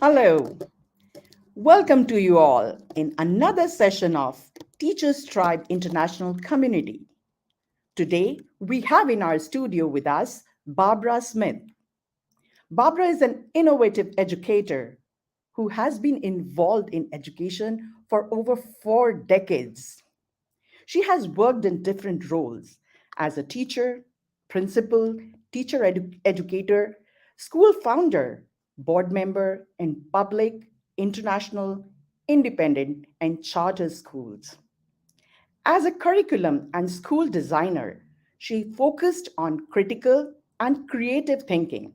Hello, welcome to you all in another session of Teachers Tribe International Community. Today, we have in our studio with us Barbara Smith. Barbara is an innovative educator who has been involved in education for over 4 decades. She has worked in different roles as a teacher, principal, educator, school founder, board member in public, international, independent, and charter schools. As a curriculum and school designer, she focused on critical and creative thinking.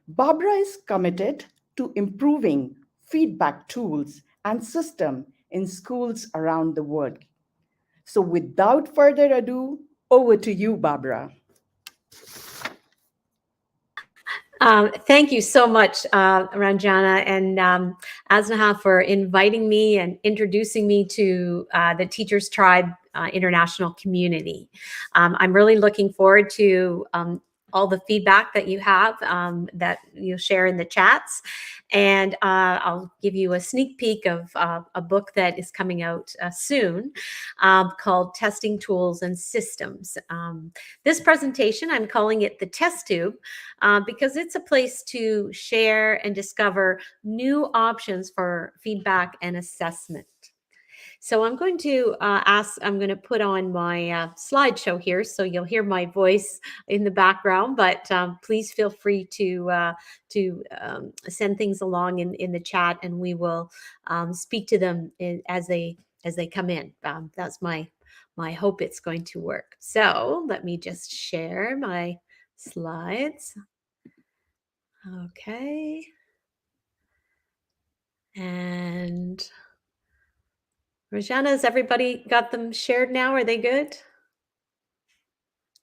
Barbara is committed to improving feedback tools and system in schools around the world. So without further ado, over to you, Barbara. Thank you so much, Ranjana and Aznaha, for inviting me and introducing me to the Teachers Tribe International community. I'm really looking forward to all the feedback that you have that you'll share in the chats. And I'll give you a sneak peek of a book that is coming out soon called Testing Tools and Systems. This presentation, I'm calling it the Test Tube because it's a place to share and discover new options for feedback and assessment. So I'm going to I'm going to put on my slideshow here so you'll hear my voice in the background, but please feel free to send things along in the chat and we will speak to them as they come in. That's my hope it's going to work. So let me just share my slides. Okay. And Rajana, has everybody got them shared now? Are they good?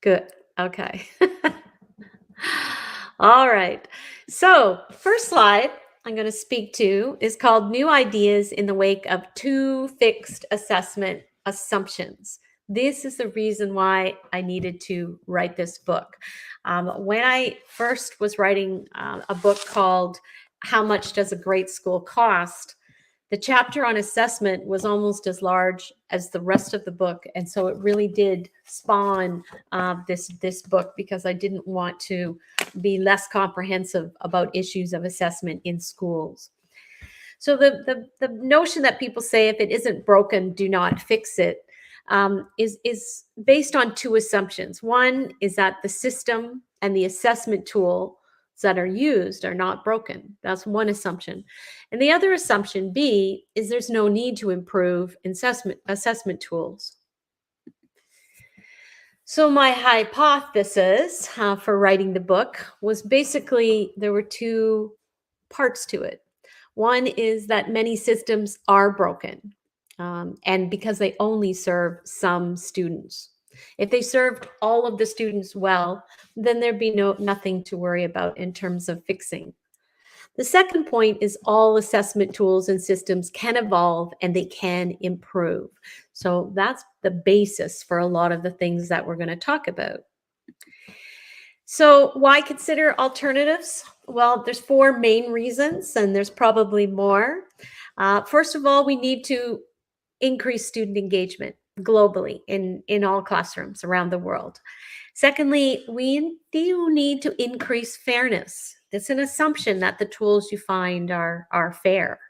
Good. Okay. All right. So, first slide I'm going to speak to is called New Ideas in the Wake of Two Fixed Assessment Assumptions. This is the reason why I needed to write this book. When I first was writing a book called How Much Does a Great School Cost? The chapter on assessment was almost as large as the rest of the book, and so it really did spawn this book because I didn't want to be less comprehensive about issues of assessment in schools. So the notion that people say if it isn't broken, do not fix it is based on two assumptions. One is that the system and the assessment tool that are used are not broken. That's one assumption. And the other assumption, B, is there's no need to improve assessment tools. So my hypothesis for writing the book was basically there were two parts to it. One is that many systems are broken, and because they only serve some students. If they served all of the students well, then there'd be nothing to worry about in terms of fixing. The second point is all assessment tools and systems can evolve and they can improve. So that's the basis for a lot of the things that we're going to talk about. So why consider alternatives? Well, there's four main reasons, and there's probably more. First of all, we need to increase student engagement globally in all classrooms around the world. Secondly, we do need to increase fairness. It's an assumption that the tools you find are fair.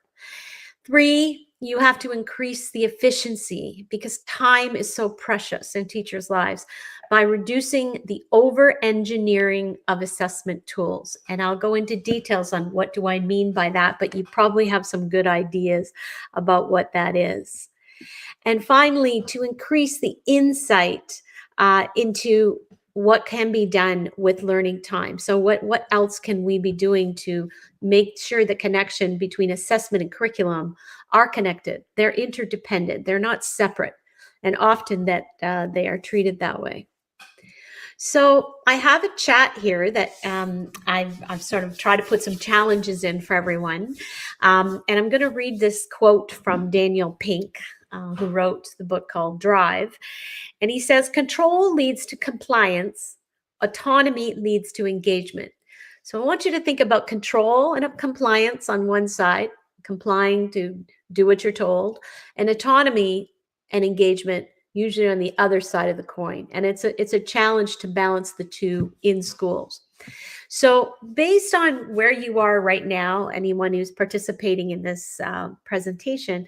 3, you have to increase the efficiency because time is so precious in teachers' lives by reducing the over-engineering of assessment tools. And I'll go into details on what do I mean by that, but you probably have some good ideas about what that is. And finally, to increase the insight into what can be done with learning time. So what else can we be doing to make sure the connection between assessment and curriculum are connected? They're interdependent. They're not separate. And often that they are treated that way. So I have a chat here that I've sort of tried to put some challenges in for everyone. And I'm going to read this quote from Daniel Pink, who wrote the book called Drive. And he says, control leads to compliance. Autonomy leads to engagement. So I want you to think about control and compliance on one side, complying to do what you're told, and autonomy and engagement usually on the other side of the coin. And it's a challenge to balance the two in schools. So based on where you are right now, anyone who's participating in this presentation,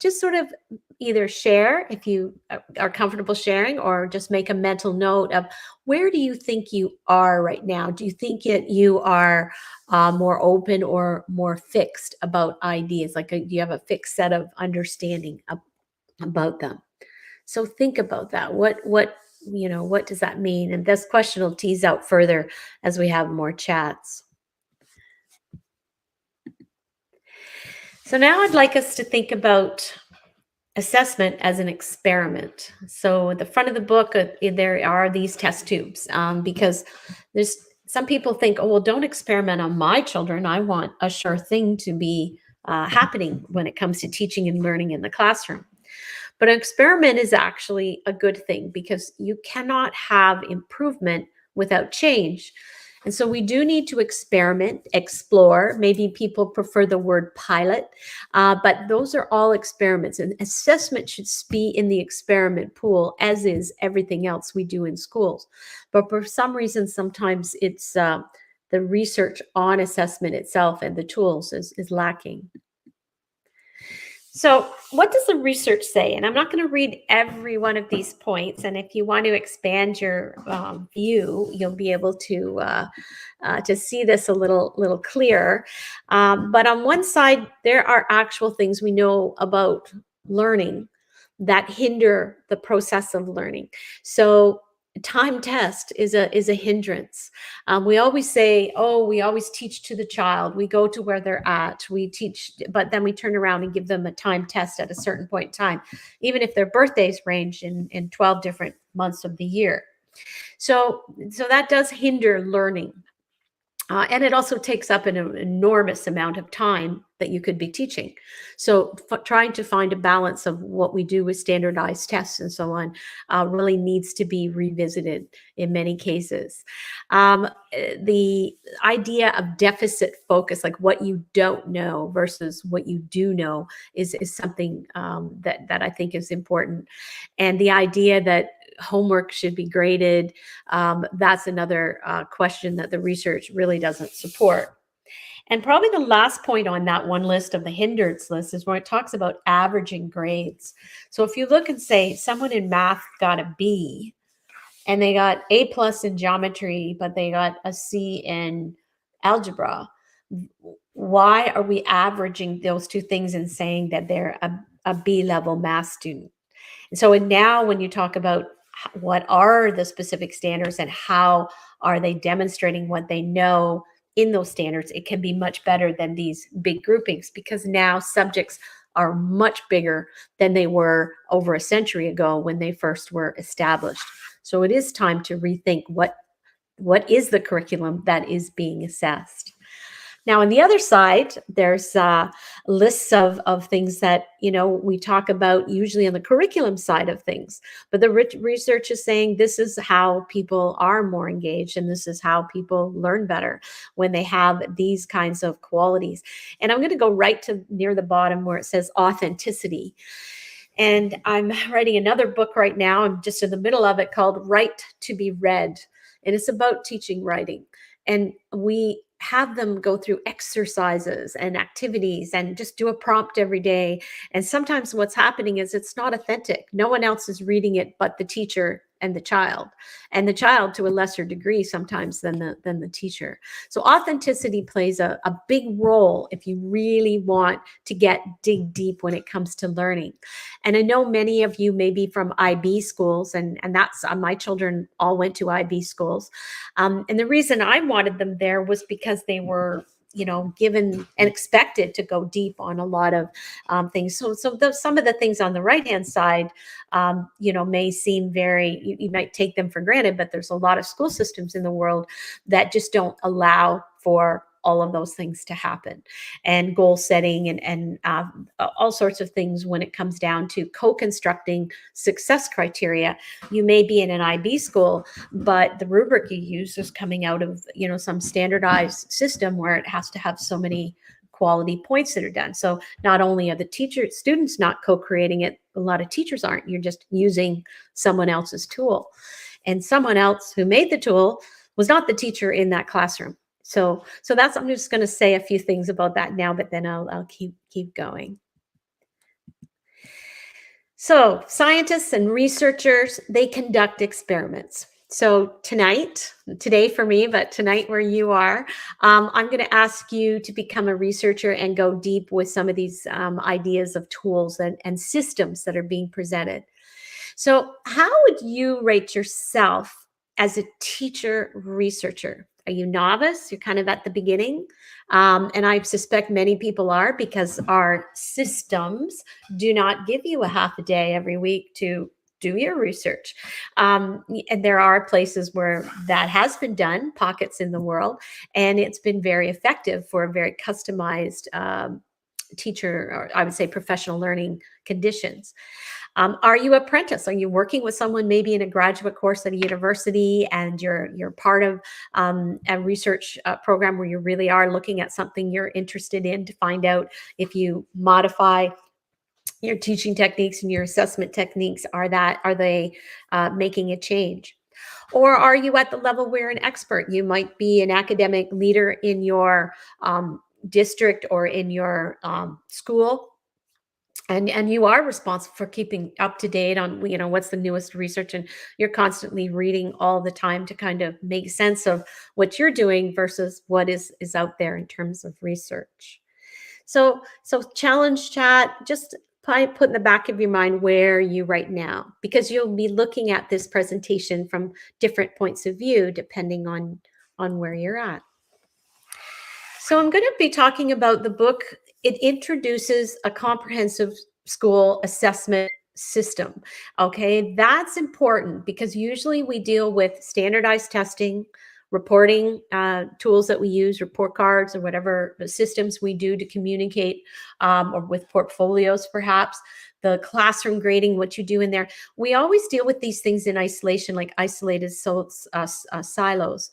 just sort of either share if you are comfortable sharing, or just make a mental note of where do you think you are right now? Do you think you are more open or more fixed about ideas? Like, do you have a fixed set of understanding about them? So think about that. What does that mean? And this question will tease out further as we have more chats. So now I'd like us to think about assessment as an experiment. So at the front of the book, there are these test tubes, because there's some people think, oh, well, don't experiment on my children. I want a sure thing to be happening when it comes to teaching and learning in the classroom. But an experiment is actually a good thing, because you cannot have improvement without change. And so we do need to experiment, explore. Maybe people prefer the word pilot, but those are all experiments. And assessment should be in the experiment pool, as is everything else we do in schools. But for some reason, sometimes it's the research on assessment itself and the tools is lacking. So what does the research say? And I'm not going to read every one of these points. And if you want to expand your view, you'll be able to see this a little clearer. But on one side, there are actual things we know about learning that hinder the process of learning. So time test is a hindrance. We always say, oh, we always teach to the child. We go to where they're at. We teach, but then we turn around and give them a time test at a certain point in time, even if their birthdays range in 12 different months of the year. So that does hinder learning. And it also takes up an enormous amount of time that you could be teaching. So trying to find a balance of what we do with standardized tests and so on really needs to be revisited in many cases. The idea of deficit focus, like what you don't know versus what you do know, is something that I think is important. And the idea that homework should be graded, that's another question that the research really doesn't support. And probably the last point on that one list of the hindrance list is where it talks about averaging grades. So if you look and say someone in math got a B and they got A+ in geometry, but they got a C in algebra, why are we averaging those two things and saying that they're a B-level math student? And so now when you talk about what are the specific standards and how are they demonstrating what they know in those standards, it can be much better than these big groupings, because now subjects are much bigger than they were over a century ago when they first were established. So it is time to rethink what is the curriculum that is being assessed. Now, on the other side, there's lists of things that, we talk about usually on the curriculum side of things. But the research is saying this is how people are more engaged, and this is how people learn better when they have these kinds of qualities. And I'm going to go right to near the bottom where it says authenticity. And I'm writing another book right now. I'm just in the middle of it, called Write to be Read. And it's about teaching writing. And we have them go through exercises and activities and just do a prompt every day. And sometimes what's happening is it's not authentic. No one else is reading it but the teacher and the child to a lesser degree sometimes than the teacher. So authenticity plays a big role if you really want to dig deep when it comes to learning. And I know many of you may be from IB schools, and that's my children all went to IB schools. And the reason I wanted them there was because they were given and expected to go deep on a lot of things. So some of the things on the right-hand side, may seem very, you might take them for granted, but there's a lot of school systems in the world that just don't allow for all of those things to happen, and goal setting and all sorts of things when it comes down to co-constructing success criteria. You may be in an IB school, but the rubric you use is coming out of, some standardized system where it has to have so many quality points that are done. So not only are the students not co-creating it, a lot of teachers aren't. You're just using someone else's tool. And someone else who made the tool was not the teacher in that classroom. So that's, I'm just going to say a few things about that now, but then I'll keep going. So scientists and researchers, they conduct experiments. So today for me, but tonight where you are, I'm going to ask you to become a researcher and go deep with some of these ideas of tools and systems that are being presented. So how would you rate yourself as a teacher researcher? Are you novice? You're kind of at the beginning. And I suspect many people are, because our systems do not give you a half a day every week to do your research. And there are places where that has been done, pockets in the world, and it's been very effective for a very customized teacher, or I would say professional learning conditions. Are you apprentice? Are you working with someone maybe in a graduate course at a university, and you're part of a research program where you really are looking at something you're interested in to find out if you modify your teaching techniques and your assessment techniques, are they making a change? Or are you at the level where an expert? You might be an academic leader in your district or in your school, and you are responsible for keeping up to date on what's the newest research, and you're constantly reading all the time to kind of make sense of what you're doing versus what is out there in terms of research. So challenge chat, just put in the back of your mind where you right now, because you'll be looking at this presentation from different points of view depending on where you're at. So I'm going to be talking about the book. It introduces a comprehensive school assessment system. Okay, that's important because usually we deal with standardized testing, reporting tools that we use, report cards, or whatever systems we do to communicate, or with portfolios perhaps, the classroom grading, what you do in there. We always deal with these things in isolation, like isolated silos.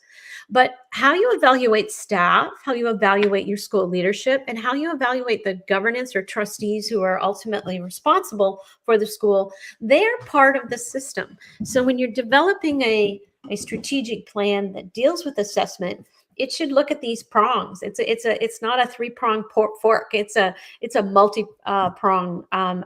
But how you evaluate staff, how you evaluate your school leadership, and how you evaluate the governance or trustees who are ultimately responsible for the school, they're part of the system. So when you're developing a strategic plan that deals with assessment, it should look at these prongs. It's not a three-prong fork. It's a multi-prong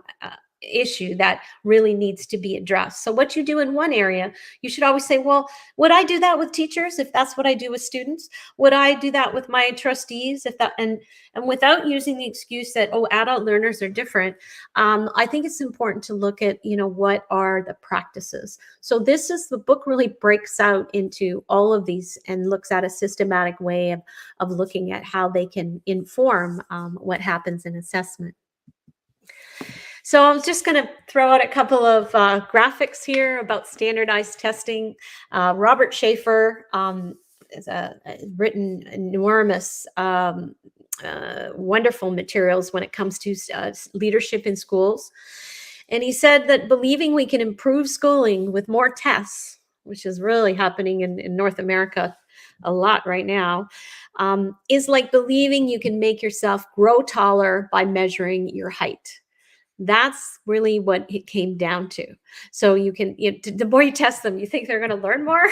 issue that really needs to be addressed. So what you do in one area, you should always say, well, would I do that with teachers if that's what I do with students? Would I do that with my trustees if that, and without using the excuse that, oh, adult learners are different, I think it's important to look at, what are the practices. So the book really breaks out into all of these and looks at a systematic way of looking at how they can inform what happens in assessment. So I'm just going to throw out a couple of graphics here about standardized testing. Robert Schaefer has written enormous, wonderful materials when it comes to leadership in schools. And he said that believing we can improve schooling with more tests, which is really happening in North America a lot right now, is like believing you can make yourself grow taller by measuring your height. That's really what it came down to. So the more you test them, you think they're going to learn more?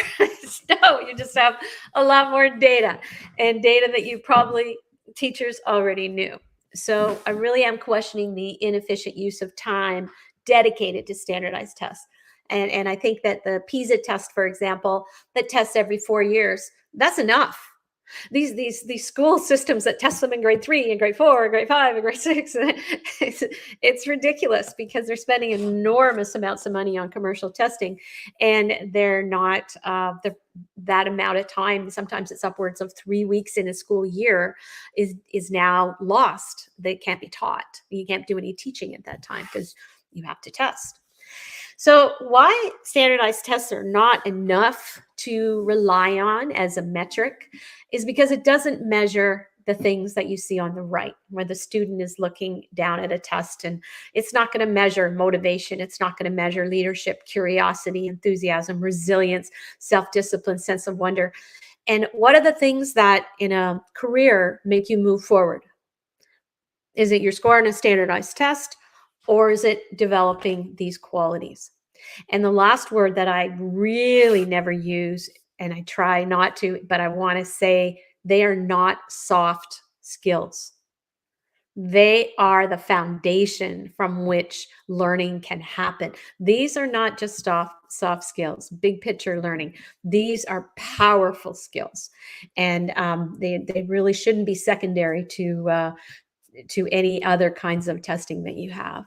No, you just have a lot more data, and data that you probably teachers already knew. So I really am questioning the inefficient use of time dedicated to standardized tests. And I think that the PISA test, for example, that tests every 4 years, that's enough. These school systems that test them in grade 3 and grade 4 and grade 5 and grade 6, it's ridiculous because they're spending enormous amounts of money on commercial testing, and they're not that amount of time. Sometimes it's upwards of 3 weeks in a school year is now lost. They can't be taught. You can't do any teaching at that time because you have to test. So why standardized tests are not enough to rely on as a metric is because it doesn't measure the things that you see on the right, where the student is looking down at a test, and it's not going to measure motivation. It's not going to measure leadership, curiosity, enthusiasm, resilience, self-discipline, sense of wonder. And what are the things that in a career make you move forward? Is it your score on a standardized test, or is it developing these qualities? And the last word that I really never use, and I try not to, but I want to say, they are not soft skills. They are the foundation from which learning can happen. These are not just soft skills, big picture learning. These are powerful skills. And they really shouldn't be secondary to any other kinds of testing that you have.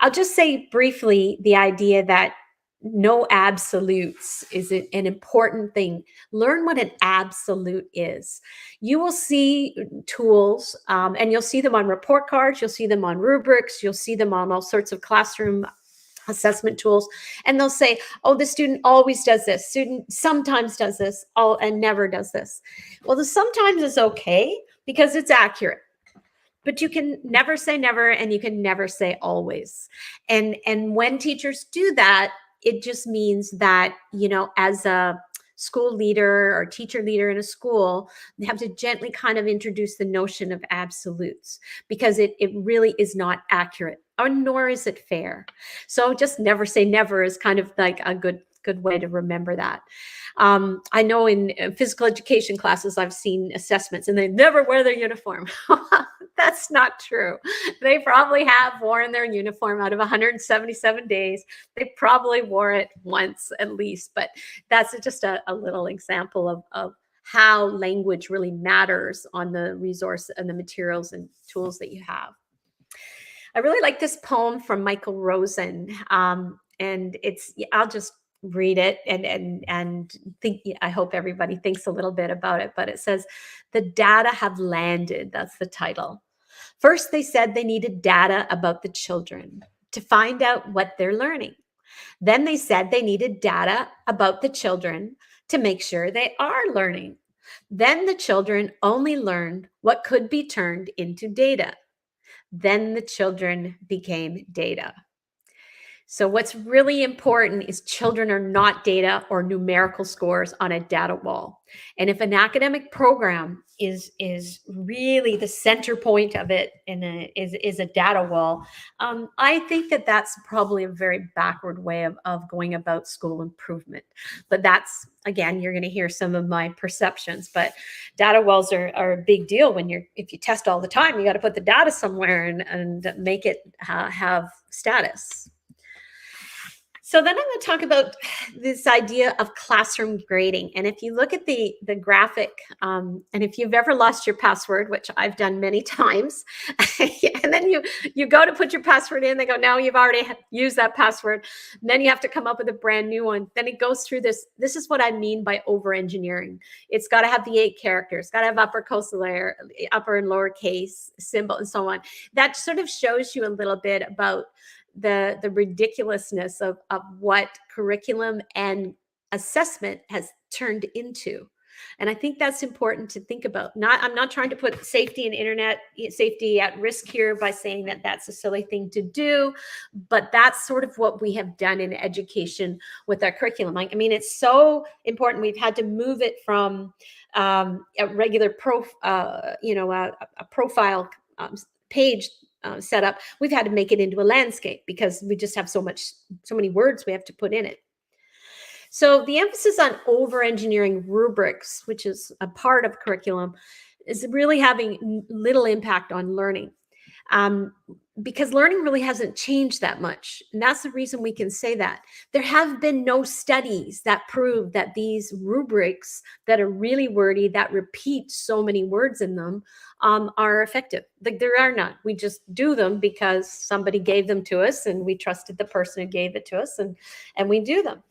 I'll just say briefly the idea that no absolutes is an important thing. Learn what an absolute is. You will see tools, and you'll see them on report cards, you'll see them on rubrics, you'll see them on all sorts of classroom assessment tools, and they'll say, oh, the student always does this, student sometimes does this, and never does this. Well, the sometimes is okay because it's accurate. But you can never say never, and you can never say always. And when teachers do that, it just means that, as a school leader or teacher leader in a school, they have to gently kind of introduce the notion of absolutes, because it really is not accurate, or nor is it fair. So just never say never is kind of like a good way to remember that. I know in physical education classes, I've seen assessments and they never wear their uniform. That's not true. They probably have worn their uniform out of 177 days. They probably wore it once at least, but that's just a little example of how language really matters on the resource and the materials and tools that you have. I really like this poem from Michael Rosen, and I'll just read it and think. I hope everybody thinks a little bit about it. But it says, "The data have landed." That's the title. "First, they said they needed data about the children to find out what they're learning. Then they said they needed data about the children to make sure they are learning. Then the children only learned what could be turned into data. Then the children became data." So what's really important is children are not data or numerical scores on a data wall. And if an academic program is really the center point of it and is a data wall, I think that that's probably a very backward way of going about school improvement. But that's, again, you're going to hear some of my perceptions, but data walls are a big deal if you test all the time, you got to put the data somewhere and make it have status. So then I'm going to talk about this idea of classroom grading. And if you look at the graphic, and if you've ever lost your password, which I've done many times, and then you go to put your password in, they go, no, you've already used that password. And then you have to come up with a brand new one. Then it goes through this. This is what I mean by over-engineering. It's got to have the 8 characters, got to have upper and lowercase symbol, and so on. That sort of shows you a little bit about the ridiculousness of what curriculum and assessment has turned into. And I think that's important to think about. I'm not trying to put safety and internet safety at risk here by saying that that's a silly thing to do, but that's sort of what we have done in education with our curriculum. I mean, it's so important. We've had to move it from a regular a profile page setup. We've had to make it into a landscape because we just have so many words we have to put in it. So the emphasis on over-engineering rubrics, which is a part of curriculum, is really having little impact on learning. Because learning really hasn't changed that much. And that's the reason we can say that. There have been no studies that prove that these rubrics that are really wordy, that repeat so many words in them, are effective. Like, there are none. We just do them because somebody gave them to us and we trusted the person who gave it to us, and we do them.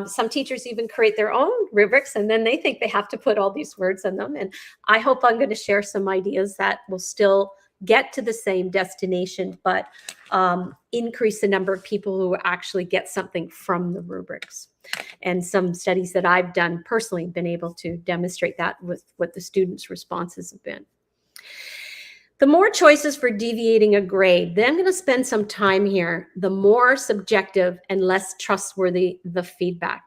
Some teachers even create their own rubrics, and then they think they have to put all these words in them. And I hope I'm going to share some ideas that will still get to the same destination, but increase the number of people who actually get something from the rubrics. And some studies that I've done personally have been able to demonstrate that with what the students' responses have been. The more choices for deviating a grade, then I'm going to spend some time here, the more subjective and less trustworthy the feedback.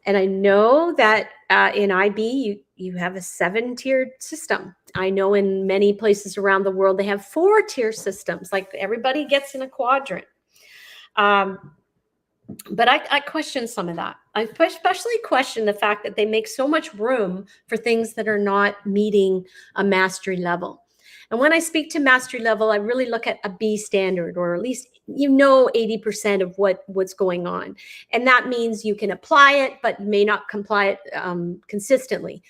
And I know that in IB, you have a 7-tiered system. I know in many places around the world, they have 4-tier systems, like everybody gets in a quadrant. But I question some of that. I especially question the fact that they make so much room for things that are not meeting a mastery level. And when I speak to mastery level, I really look at a B standard, or at least 80% of what's going on. And that means you can apply it, but may not apply it consistently.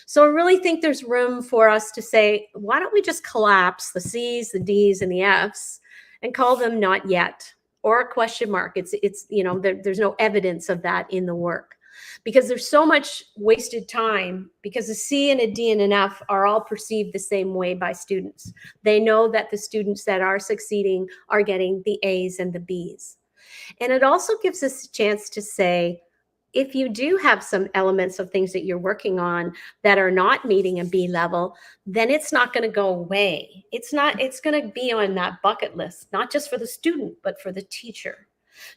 So I really think there's room for us to say, why don't we just collapse the C's, the D's, and the F's and call them not yet, or a question mark. It's there's no evidence of that in the work, because there's so much wasted time, because a C and a D and an F are all perceived the same way by students. They know that the students that are succeeding are getting the A's and the B's. And it also gives us a chance to say, if you do have some elements of things that you're working on that are not meeting a B level, then it's not going to go away. It's going to be on that bucket list, not just for the student, but for the teacher.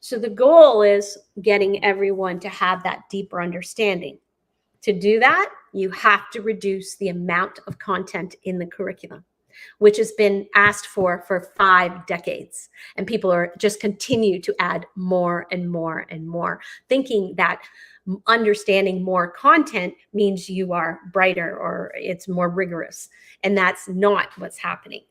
So the goal is getting everyone to have that deeper understanding. To do that, you have to reduce the amount of content in the curriculum, which has been asked for 5 decades. And people are just continue to add more and more and more, thinking that understanding more content means you are brighter or it's more rigorous. And that's not what's happening.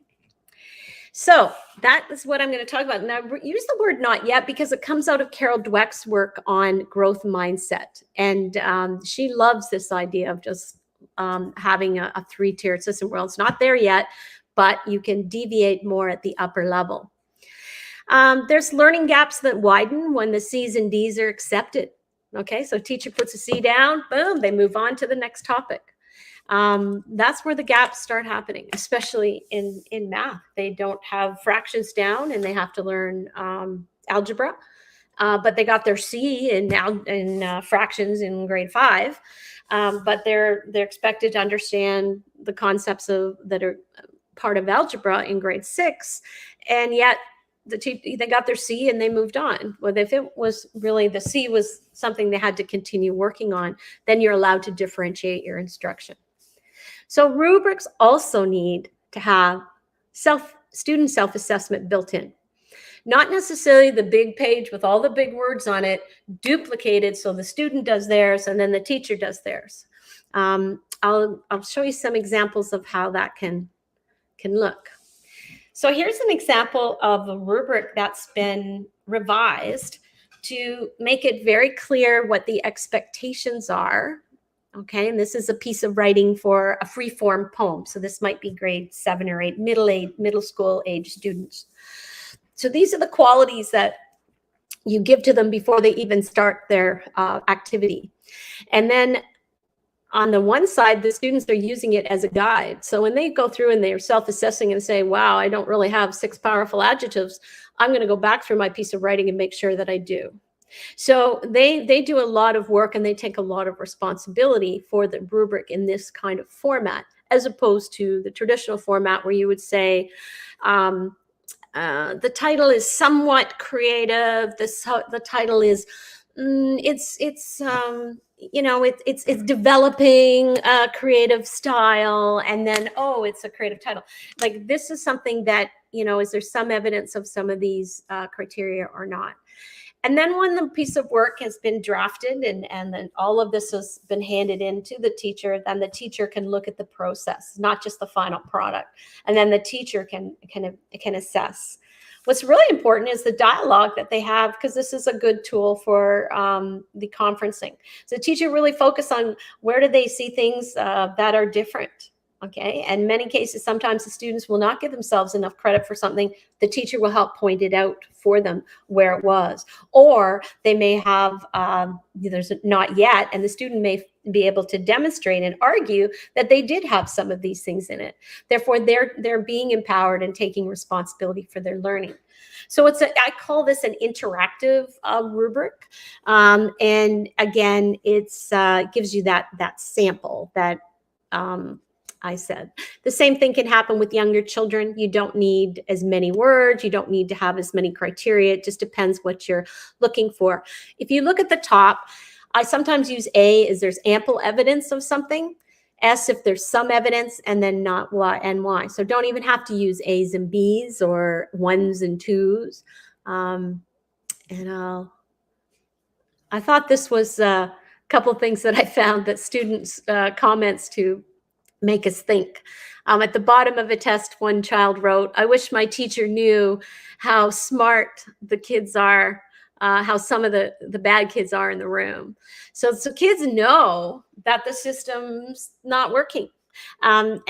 So that is what I'm going to talk about. Now, use the word not yet because it comes out of Carol Dweck's work on growth mindset. And she loves this idea of just having a 3-tiered system. Well, it's not there yet, but you can deviate more at the upper level. There's learning gaps that widen when the C's and D's are accepted. Okay, so teacher puts a C down, boom, they move on to the next topic. That's where the gaps start happening, especially in math. They don't have fractions down and they have to learn algebra, but they got their C in fractions in grade 5. But they're expected to understand the concepts that are part of algebra in grade 6, and yet they got their C and they moved on. Well, if it was really the C was something they had to continue working on, then you're allowed to differentiate your instruction. So rubrics also need to have student self-assessment built in. Not necessarily the big page with all the big words on it, duplicated so the student does theirs and then the teacher does theirs. I'll show you some examples of how that can look. So here's an example of a rubric that's been revised to make it very clear what the expectations are. Okay, and this is a piece of writing for a free-form poem. So this might be grade 7 or 8, middle school age students. So these are the qualities that you give to them before they even start their activity. And then on the one side, the students are using it as a guide. So when they go through and they're self-assessing and say, wow, I don't really have 6 powerful adjectives, I'm going to go back through my piece of writing and make sure that I do. So they do a lot of work and they take a lot of responsibility for the rubric in this kind of format, as opposed to the traditional format where you would say, the title is somewhat creative. The title is, it's developing a creative style, and then, oh, it's a creative title. Like, this is something that, is there some evidence of some of these criteria or not? And then when the piece of work has been drafted and then all of this has been handed in to the teacher, then the teacher can look at the process, not just the final product. And then the teacher can assess. What's really important is the dialogue that they have, because this is a good tool for the conferencing. So the teacher really focus on where do they see things that are different. Okay, and in many cases, sometimes the students will not give themselves enough credit for something. The teacher will help point it out for them where it was. Or they may have, there's not yet, and the student may be able to demonstrate and argue that they did have some of these things in it. Therefore, they're being empowered and taking responsibility for their learning. So I call this an interactive rubric, and again, it's gives you that sample that I said. The same thing can happen with younger children. You don't need as many words. You don't need to have as many criteria. It just depends what you're looking for. If you look at the top, I sometimes use A as there's ample evidence of something. S if there's some evidence, and then not Y and Y. So don't even have to use A's and B's or ones and twos. I thought this was a couple of things that I found that students' comments to make us think. At the bottom of a test, one child wrote, "I wish my teacher knew how smart the kids are, how some of the bad kids are in the room." So kids know that the system's not working. And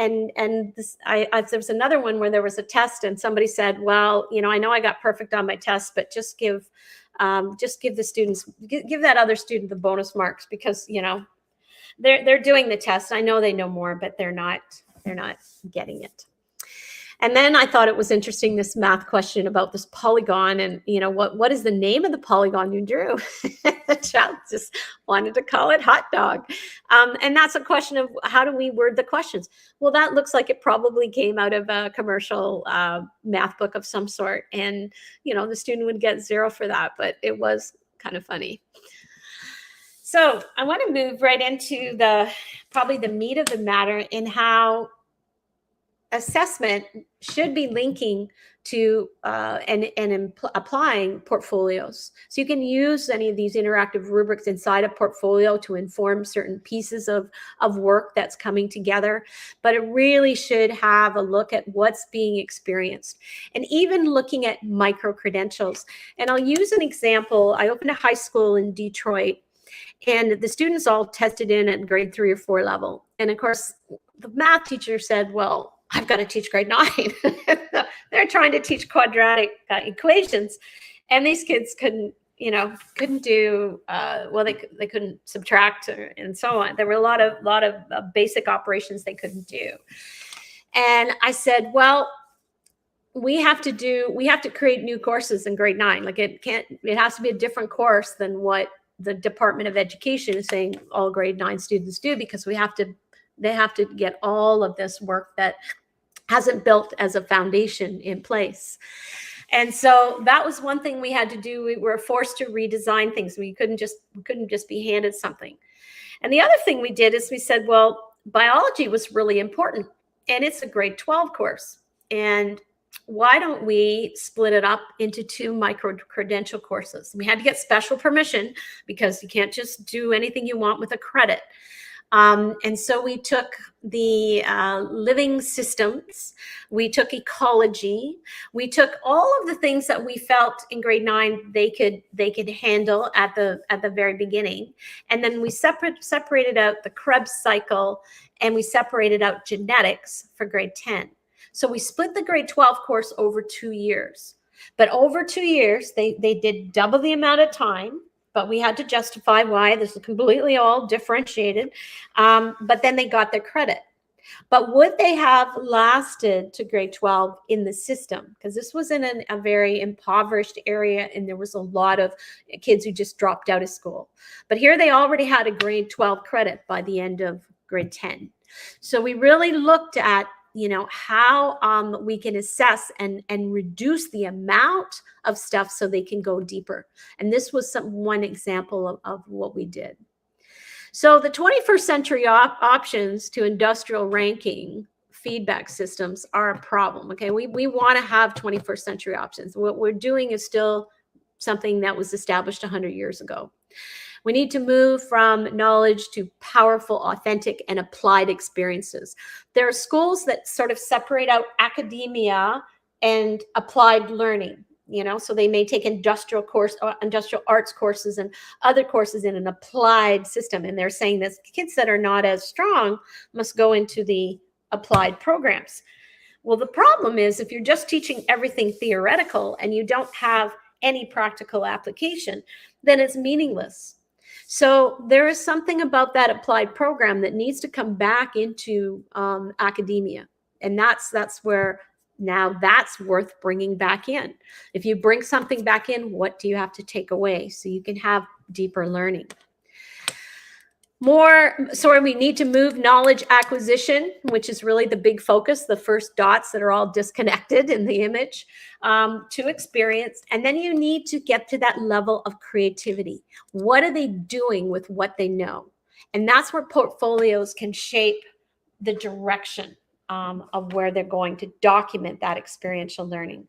this, there was another one where there was a test and somebody said, "Well, I know I got perfect on my test, but just give the students, give that other student the bonus marks because, they're doing the test. I know they know more, but they're not getting it." And then I thought it was interesting, this math question about this polygon and, what is the name of the polygon you drew? The child just wanted to call it hot dog. And that's a question of how do we word the questions? Well, that looks like it probably came out of a commercial math book of some sort. And, the student would get 0 for that, but it was kind of funny. So I want to move right into probably the meat of the matter in how assessment should be linking to and applying portfolios. So you can use any of these interactive rubrics inside a portfolio to inform certain pieces of work that's coming together, but it really should have a look at what's being experienced and even looking at micro-credentials. And I'll use an example. I opened a high school in Detroit, and the students all tested in at grade 3 or 4 level. And of course, the math teacher said, "Well, I've got to teach grade 9. They're trying to teach quadratic equations. And these kids couldn't do, they couldn't subtract and so on. There were a lot of basic operations they couldn't do. And I said, well, we have to create new courses in grade 9. Like it has to be a different course than what the Department of Education is saying all grade 9 students do, because they have to get all of this work that hasn't built as a foundation in place. And so that was one thing we had to do. We were forced to redesign things. We couldn't just be handed something. And the other thing we did is we said, well, biology was really important, and it's a grade 12 course. And why don't we split it up into 2 micro-credential courses? We had to get special permission because you can't just do anything you want with a credit. And so we took the living systems, we took ecology, we took all of the things that we felt in grade 9 they could handle at the very beginning, and then we separated out the Krebs cycle, and we separated out genetics for grade 10. So we split the grade 12 course over 2 years, but over 2 years they did double the amount of time. But we had to justify why. This is completely all differentiated. But then they got their credit. But would they have lasted to grade 12 in the system? Because this was in a very impoverished area, and there was a lot of kids who just dropped out of school. But here they already had a grade 12 credit by the end of grade 10. So we really looked at how we can assess and reduce the amount of stuff so they can go deeper. And this was one example of what we did. So the 21st century options to industrial ranking feedback systems are a problem. Okay, we want to have 21st century options. What we're doing is still something that was established 100 years ago. We need to move from knowledge to powerful, authentic, and applied experiences. There are schools that sort of separate out academia and applied learning. So they may take industrial arts courses and other courses in an applied system. And they're saying that kids that are not as strong must go into the applied programs. Well, the problem is if you're just teaching everything theoretical and you don't have any practical application, then it's meaningless. So there is something about that applied program that needs to come back into academia. And that's where now that's worth bringing back in. If you bring something back in, what do you have to take away so you can have deeper learning? We need to move knowledge acquisition, which is really the big focus, the first dots that are all disconnected in the image, to experience. And then you need to get to that level of creativity. What are they doing with what they know? And that's where portfolios can shape the direction of where they're going to document that experiential learning.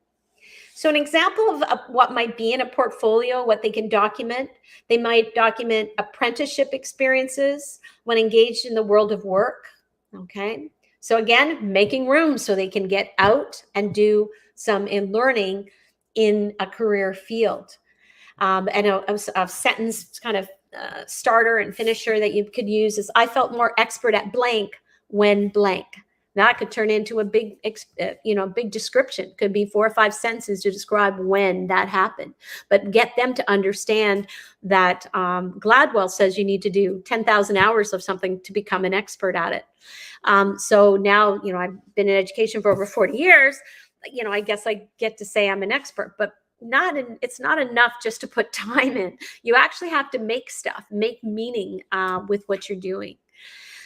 So an example of what might be in a portfolio, what they can document, they might document apprenticeship experiences when engaged in the world of work, okay? So again, making room so they can get out and do some learning in a career field. And a sentence kind of starter and finisher that you could use is, I felt more expert at blank when blank. That could turn into a big, big description. Could be 4 or 5 sentences to describe when that happened. But get them to understand that Gladwell says you need to do 10,000 hours of something to become an expert at it. So now, I've been in education for over 40 years. I guess I get to say I'm an expert, but it's not enough just to put time in. You actually have to make stuff, make meaning with what you're doing.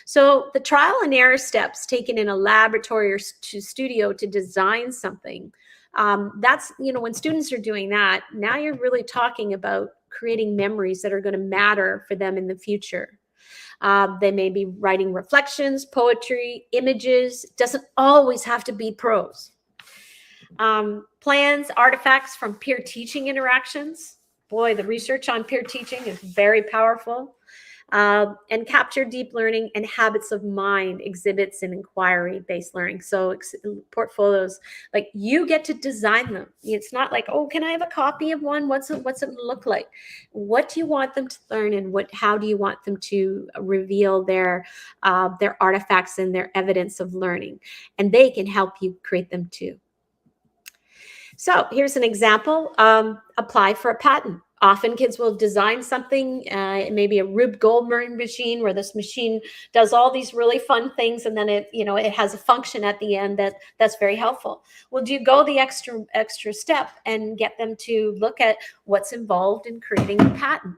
So the trial and error steps taken in a laboratory or studio to design something, that's, when students are doing that, now you're really talking about creating memories that are going to matter for them in the future. They may be writing reflections, poetry, images. It doesn't always have to be prose. Plans, artifacts from peer teaching interactions. Boy, the research on peer teaching is very powerful. And capture deep learning and habits of mind, exhibits and inquiry-based learning. So portfolios, like you get to design them. It's not like, oh, can I have a copy of one? What's it look like? What do you want them to learn, and how do you want them to reveal their artifacts and their evidence of learning? And they can help you create them too. So here's an example. Apply for a patent. Often kids will design something, maybe a Rube Goldberg machine, where this machine does all these really fun things, and then it has a function at the end that's very helpful. Well, do you go the extra step and get them to look at what's involved in creating a patent?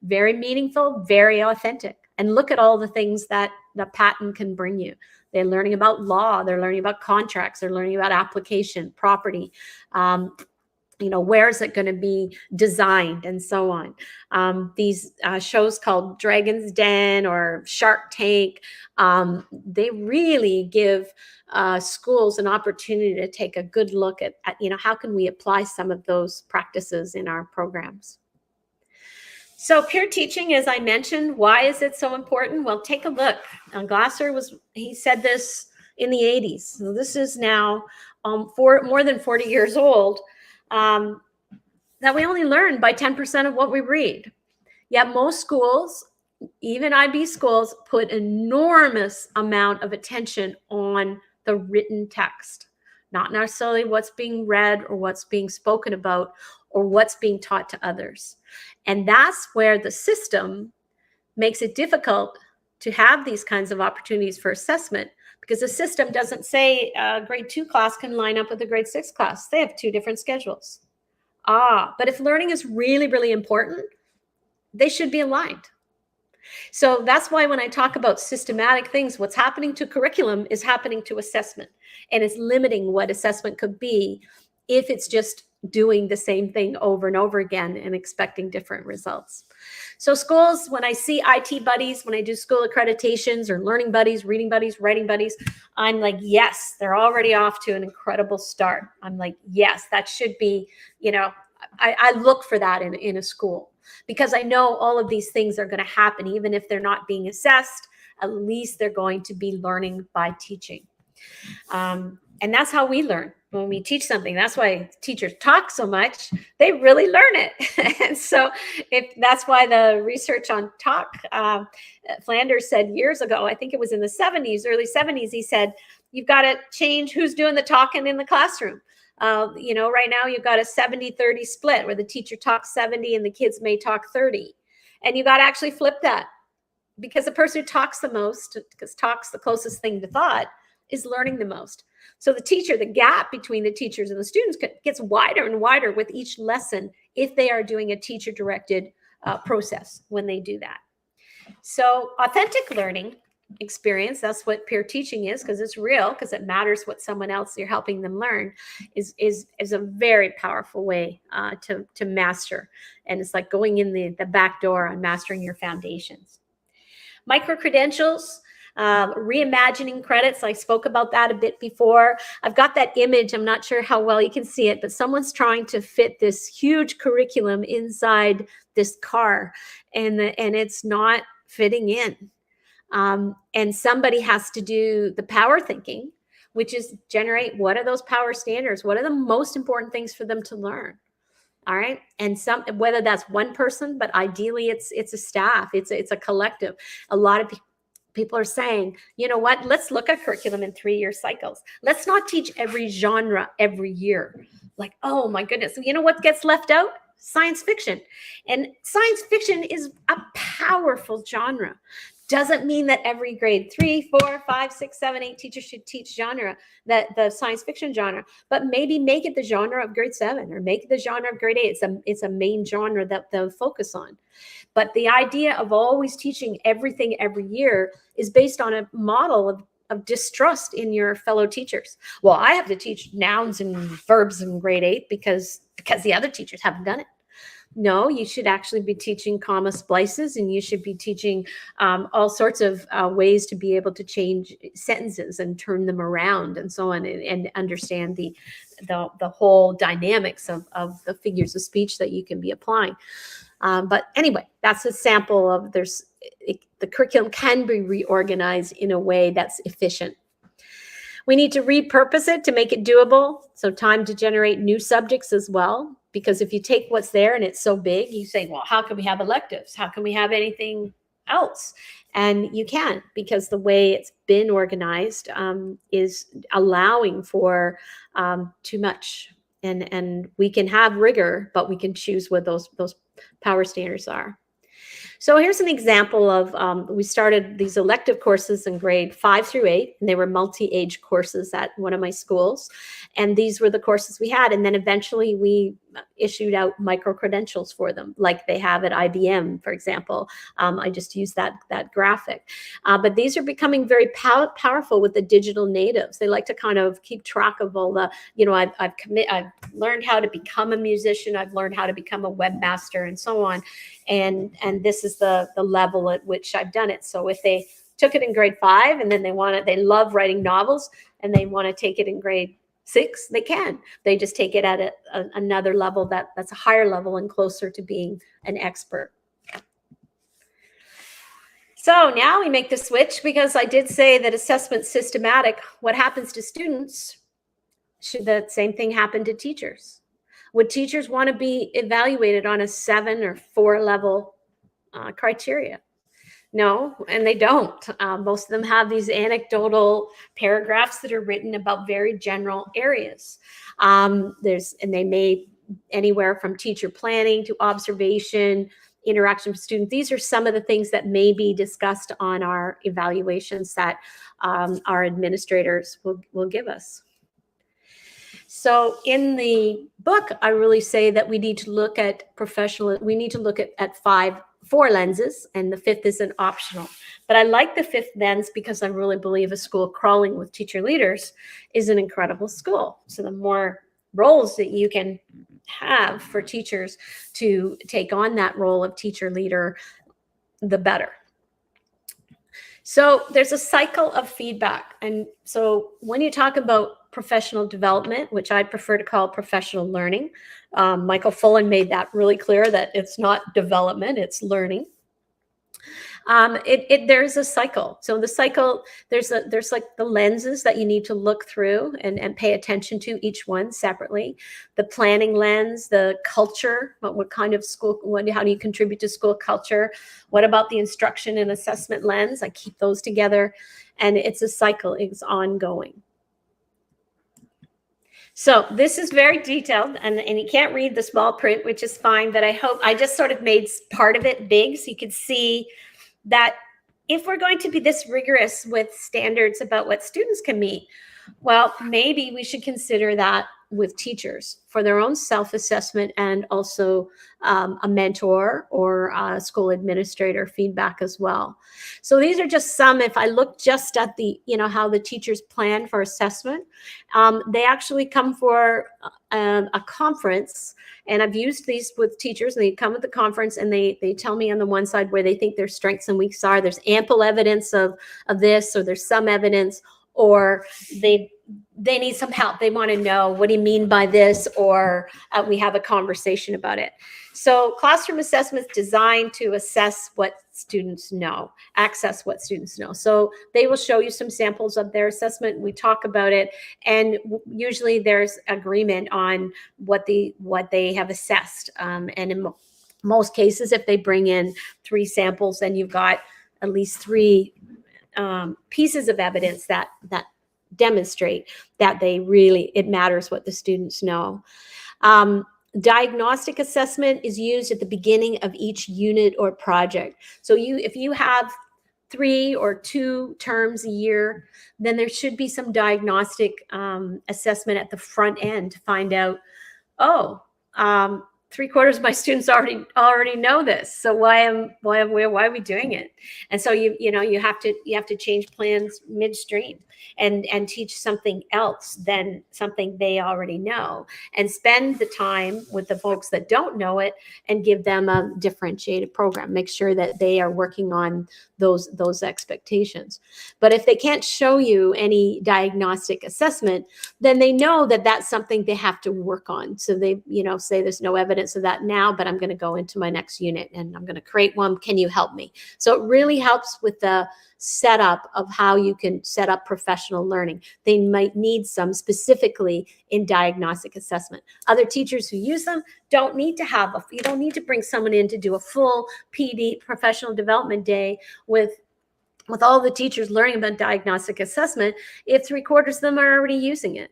Very meaningful, very authentic, and look at all the things that the patent can bring you. They're learning about law, they're learning about contracts, they're learning about application, property. Where is it going to be designed, and so on. These shows called Dragon's Den or Shark Tank, they really give schools an opportunity to take a good look at how can we apply some of those practices in our programs. So peer teaching, as I mentioned, why is it so important? Well, take a look. Glasser he said this in the 80s. So this is now more than 40 years old. That we only learn by 10% of what we read. Yet most schools, even IB schools, put enormous amount of attention on the written text, not necessarily what's being read or what's being spoken about or what's being taught to others. And that's where the system makes it difficult to have these kinds of opportunities for assessment, because the system doesn't say a grade 2 class can line up with a grade 6 class. They have 2 different schedules. But if learning is really, really important, they should be aligned. So that's why when I talk about systematic things, what's happening to curriculum is happening to assessment, and it's limiting what assessment could be if it's just doing the same thing over and over again and expecting different results. So schools, when I see IT buddies, when I do school accreditations or learning buddies, reading buddies, writing buddies, I'm like, yes, they're already off to an incredible start. I'm like, yes, that should be, I look for that in a school, because I know all of these things are going to happen. Even if they're not being assessed, at least they're going to be learning by teaching. And that's how we learn. When we teach something, that's why teachers talk so much. They really learn it. And so that's why the research on talk, Flanders said years ago, I think it was in the 70s, early 70s, he said, you've got to change who's doing the talking in the classroom. Right now you've got a 70-30 split where the teacher talks 70 and the kids may talk 30. And you got to actually flip that, because the person who talks the most, because talks the closest thing to thought, is learning the most. So the teacher, the gap between the teachers and the students gets wider and wider with each lesson if they are doing a teacher-directed process when they do that. So authentic learning experience, that's what peer teaching is, because it's real, because it matters what someone else you're helping them learn, is a very powerful way to master. And it's like going in the back door on mastering your foundations. Micro-credentials, reimagining credits. I spoke about that a bit before. I've got that image. I'm not sure how well you can see it, but someone's trying to fit this huge curriculum inside this car, and it's not fitting in. And somebody has to do the power thinking, which is generate, what are those power standards? What are the most important things for them to learn? All right. And whether that's one person, but ideally it's a staff, it's a collective. A lot of people are saying, you know what, let's look at curriculum in 3-year cycles. Let's not teach every genre every year. Like, oh my goodness. You know what gets left out? Science fiction. And science fiction is a powerful genre. Doesn't mean that every grade 3, 4, 5, 6, 7, 8 teachers should teach genre, that the science fiction genre, but maybe make it the genre of grade 7 or make it the genre of grade 8. It's a main genre that they'll focus on. But the idea of always teaching everything every year is based on a model of distrust in your fellow teachers. Well, I have to teach nouns and verbs in grade 8 because the other teachers haven't done it. No, you should actually be teaching comma splices, and you should be teaching all sorts of ways to be able to change sentences and turn them around and so on, and understand the whole dynamics of the figures of speech that you can be applying. But anyway, that's a sample of the curriculum can be reorganized in a way that's efficient. We need to repurpose it to make it doable. So time to generate new subjects as well. Because if you take what's there and it's so big, you say, well, how can we have electives? How can we have anything else? And you can't, because the way it's been organized is allowing for too much. And we can have rigor, but we can choose what those power standards are. So here's an example of, we started these elective courses in grade 5 through 8, and they were multi-age courses at one of my schools. And these were the courses we had. And then eventually we issued out micro-credentials for them, like they have at IBM, for example. I just used that graphic. But these are becoming very powerful with the digital natives. They like to kind of keep track of all the, I've learned how to become a musician. I've learned how to become a webmaster and so on. And this is the level at which I've done it. So if they took it in grade 5 and then they love writing novels and they want to take it in grade 6, they can. They just take it at another level that's a higher level and closer to being an expert. So now we make the switch, because I did say that assessment's systematic. What happens to students, should the same thing happen to teachers? Would teachers want to be evaluated on a 7 or 4 level criteria? No, and they don't. Most of them have these anecdotal paragraphs that are written about very general areas. And they may anywhere from teacher planning to observation, interaction with students. These are some of the things that may be discussed on our evaluations that our administrators will give us. So in the book, I really say that we need to look at we need to look at 4 lenses, and the 5th is an optional. But I like the 5th lens because I really believe a school crawling with teacher leaders is an incredible school. So the more roles that you can have for teachers to take on that role of teacher leader, the better. So there's a cycle of feedback. And so when you talk about professional development, which I prefer to call professional learning, Michael Fullen made that really clear, that it's not development, it's learning. There's a cycle. So the cycle, there's like the lenses that you need to look through and pay attention to, each one separately. The planning lens, the culture, what kind of school, how do you contribute to school culture? What about the instruction and assessment lens? I keep those together, and it's a cycle, it's ongoing. So this is very detailed, and you can't read the small print, which is fine, but I hope I just sort of made part of it big so you could see that if we're going to be this rigorous with standards about what students can meet, well, maybe we should consider that with teachers for their own self-assessment, and also a mentor or a school administrator feedback as well. So these are just some. If I look just at the, how the teachers plan for assessment, they actually come for a conference, and I've used these with teachers. They come at the conference and they tell me on the one side where they think their strengths and weaknesses are. There's ample evidence of this, or there's some evidence, or they need some help. They want to know, what do you mean by this? Or we have a conversation about it. So classroom assessments designed to assess what students know, access what students know. So they will show you some samples of their assessment. We talk about it, and usually there's agreement on what they have assessed. And in most cases, if they bring in 3 samples, then you've got at least 3 pieces of evidence that demonstrate that it matters what the students know. Diagnostic assessment is used at the beginning of each unit or project. So if you have 3 or 2 terms a year, then there should be some diagnostic assessment at the front end to find out, 3/4 of my students already know this. So why are we doing it? And so you have to change plans midstream and teach something else than something they already know, and spend the time with the folks that don't know it and give them a differentiated program. Make sure that they are working on those expectations. But if they can't show you any diagnostic assessment, then they know that that's something they have to work on. So they, say there's no evidence of that now, but I'm going to go into my next unit and I'm going to create one. Can you help me? So it really helps with the setup of how you can set up professional learning. They might need some specifically in diagnostic assessment. Other teachers who use them don't need to you don't need to bring someone in to do a full PD, professional development day, with all the teachers learning about diagnostic assessment if 3/4 of them are already using it.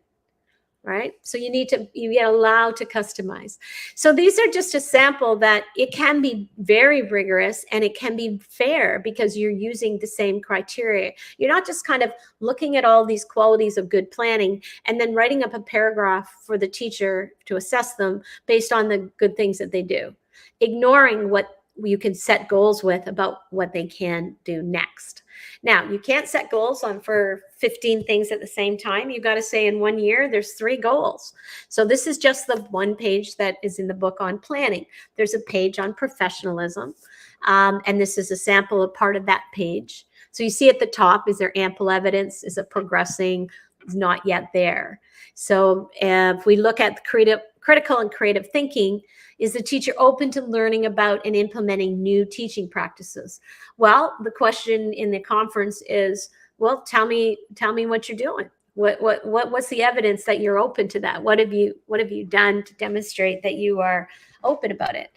Right? So you get allowed to customize. So these are just a sample that it can be very rigorous and it can be fair because you're using the same criteria. You're not just kind of looking at all these qualities of good planning and then writing up a paragraph for the teacher to assess them based on the good things that they do, ignoring what you can set goals with about what they can do next. Now, you can't set goals for 15 things at the same time. You've got to say in 1 year, there's 3 goals. So this is just the one page that is in the book on planning. There's a page on professionalism, and this is a sample of part of that page. So you see at the top, is there ample evidence? Is it progressing? It's not yet there. So if we look at the critical and creative thinking, is the teacher open to learning about and implementing new teaching practices? Well, the question in the conference is, well, tell me what you're doing. What's the evidence that you're open to that? What have you done to demonstrate that you are open about it?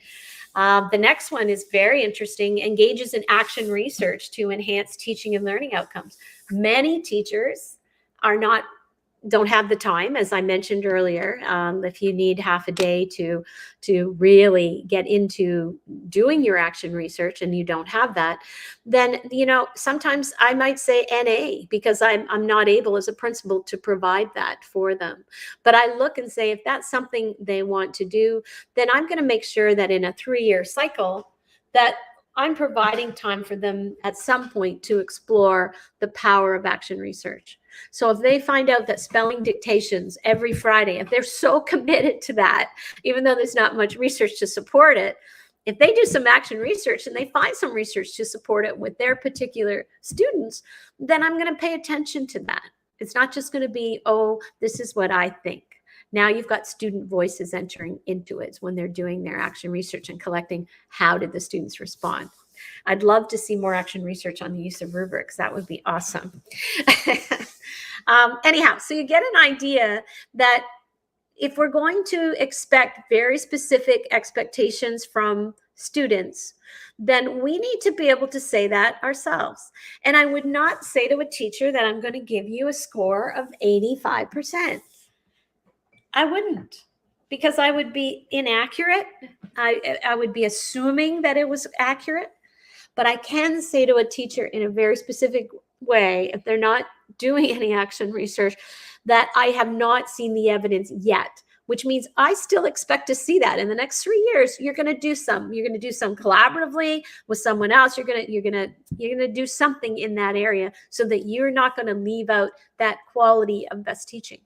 The next one is very interesting. Engages in action research to enhance teaching and learning outcomes. Many teachers don't have the time, as I mentioned earlier. If you need half a day to really get into doing your action research and you don't have that, then sometimes I might say NA, because I'm not able as a principal to provide that for them. But I look and say, if that's something they want to do, then I'm going to make sure that in a 3-year cycle that I'm providing time for them at some point to explore the power of action research. So if they find out that spelling dictations every Friday, if they're so committed to that, even though there's not much research to support it, if they do some action research and they find some research to support it with their particular students, then I'm going to pay attention to that. It's not just going to be, oh, this is what I think. Now you've got student voices entering into it when they're doing their action research and collecting how did the students respond. I'd love to see more action research on the use of rubrics. That would be awesome. Anyhow, so you get an idea that if we're going to expect very specific expectations from students, then we need to be able to say that ourselves. And I would not say to a teacher that I'm going to give you a score of 85%. I wouldn't, because I would be inaccurate. I would be assuming that it was accurate. But I can say to a teacher in a very specific way, if they're not doing any action research, that I have not seen the evidence yet, which means I still expect to see that in the next 3 years. You're going to do some. You're going to do some collaboratively with someone else. You're going to do something in that area so that you're not going to leave out that quality of best teaching.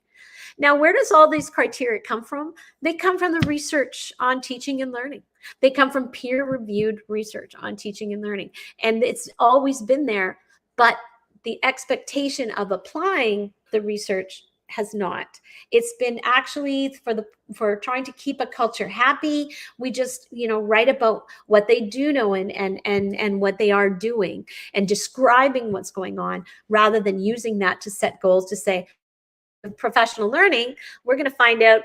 Now, where does all these criteria come from? They come from the research on teaching and learning. They come from peer-reviewed research on teaching and learning. And it's always been there, but the expectation of applying the research has not. It's been actually for trying to keep a culture happy. We just, write about what they do know and what they are doing and describing what's going on, rather than using that to set goals to say, professional learning, we're going to find out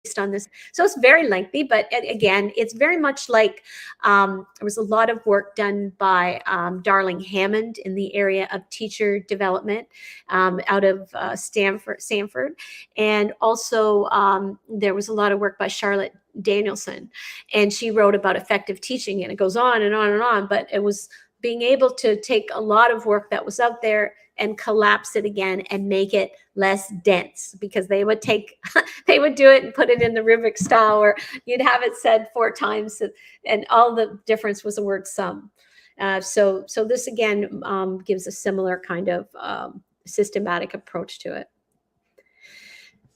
based on this. So it's very lengthy, but again, it's very much like there was a lot of work done by Darling Hammond in the area of teacher development out of Stanford. And also there was a lot of work by Charlotte Danielson, and she wrote about effective teaching, and it goes on and on and on, but it was being able to take a lot of work that was out there and collapse it again and make it less dense, because they would do it and put it in the rubric style, or you'd have it said 4 times, and all the difference was the word some. So this again gives a similar kind of systematic approach to it.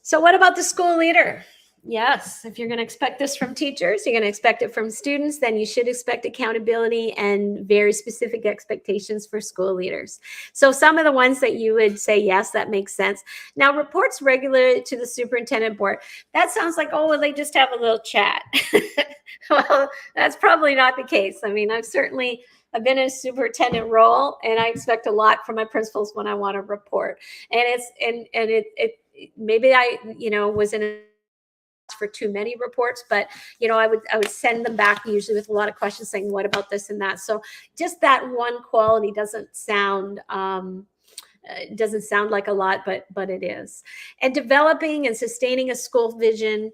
So what about the school leader? Yes, if you're going to expect this from teachers, you're going to expect it from students, then you should expect accountability and very specific expectations for school leaders. So some of the ones that you would say, yes, that makes sense. Now, reports regularly to the superintendent board. That sounds like, oh, well, they just have a little chat. Well, that's probably not the case. I mean, I've been in a superintendent role, and I expect a lot from my principals when I want to report. And maybe I, was in a for too many reports, but I would send them back usually with a lot of questions saying, what about this and that? So just that one quality doesn't sound like a lot, but it is. And developing and sustaining a school vision,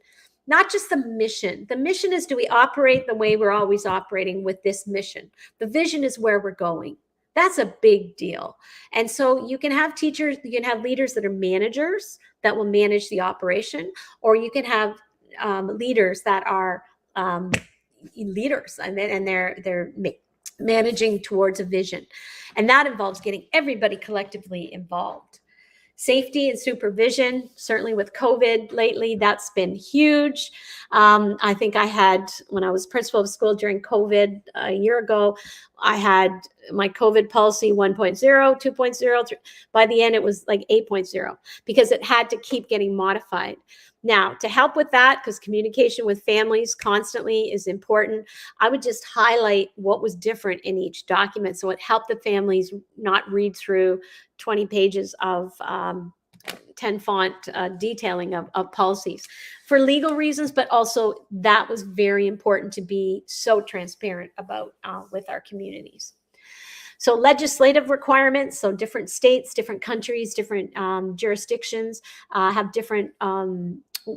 not just the mission. The mission is, do we operate the way we're always operating with this mission? The vision is where we're going. That's a big deal. And so you can have teachers, you can have leaders that are managers that will manage the operation, or you can have leaders that are leaders, and they're managing towards a vision. And that involves getting everybody collectively involved. Safety and supervision, certainly with COVID lately, that's been huge. I think when I was principal of school during COVID a year ago, I had my COVID policy 1.0, 2.0. By the end, it was like 8.0, because it had to keep getting modified. Now, to help with that, because communication with families constantly is important, I would just highlight what was different in each document, so it helped the families not read through 20 pages of 10 font detailing of policies for legal reasons, but also that was very important to be so transparent about with our communities. So legislative requirements, so different states, different countries, different jurisdictions have different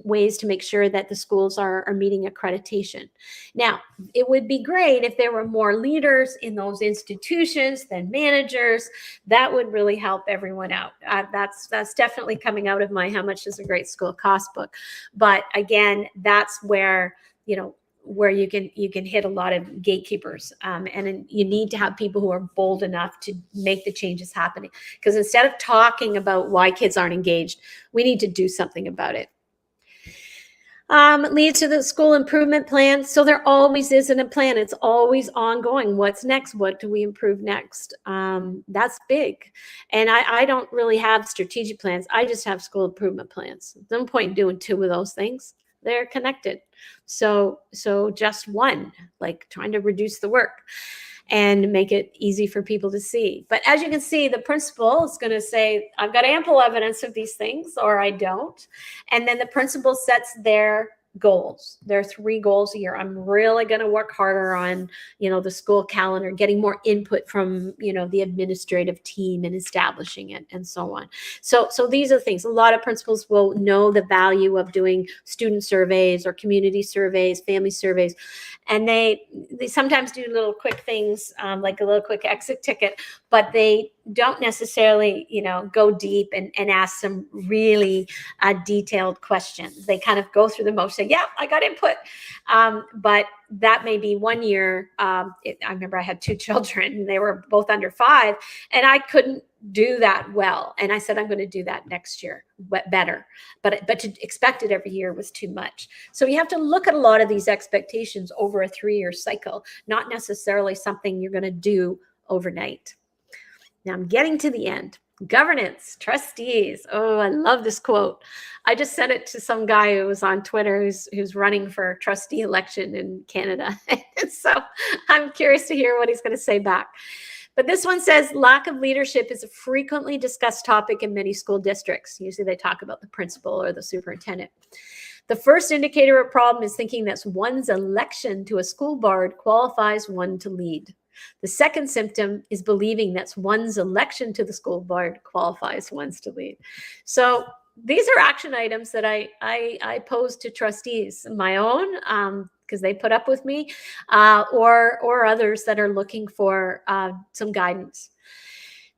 ways to make sure that the schools are meeting accreditation. Now, it would be great if there were more leaders in those institutions than managers. That would really help everyone out. That's definitely coming out of my How Much Does a Great School Cost book. But again, that's where, where you can hit a lot of gatekeepers, and you need to have people who are bold enough to make the changes happening. Because instead of talking about why kids aren't engaged, we need to do something about it. Leads to the school improvement plan. So there always isn't a plan. It's always ongoing. What's next? What do we improve next? That's big. And I don't really have strategic plans. I just have school improvement plans. There's no point in doing 2 of those things. They're connected. So just one, like trying to reduce the work and make it easy for people to see. But as you can see, the principal is going to say, I've got ample evidence of these things, or I don't. And then the principal sets their goals. There are 3 goals a year. I'm really going to work harder on, the school calendar, getting more input from, the administrative team and establishing it and so on. So these are things. A lot of principals will know the value of doing student surveys or community surveys, family surveys. And they sometimes do little quick things, like a little quick exit ticket, but they don't necessarily, go deep and ask some really detailed questions. They kind of go through the motion, say, yeah, I got input. But that may be one year. I remember I had 2 children and they were both under 5 and I couldn't do that well. And I said, I'm going to do that next year better. But to expect it every year was too much. So you have to look at a lot of these expectations over a 3-year cycle, not necessarily something you're going to do overnight. Now I'm getting to the end. Governance, trustees. Oh, I love this quote. I just sent it to some guy who was on Twitter who's running for trustee election in Canada. So I'm curious to hear what he's going to say back. But this one says, lack of leadership is a frequently discussed topic in many school districts. Usually they talk about the principal or the superintendent. The first indicator of problem is thinking that one's election to a school board qualifies one to lead. The second symptom is believing that one's election to the school board qualifies one to lead. So these are action items that I pose to trustees, my own, because they put up with me, or others that are looking for some guidance.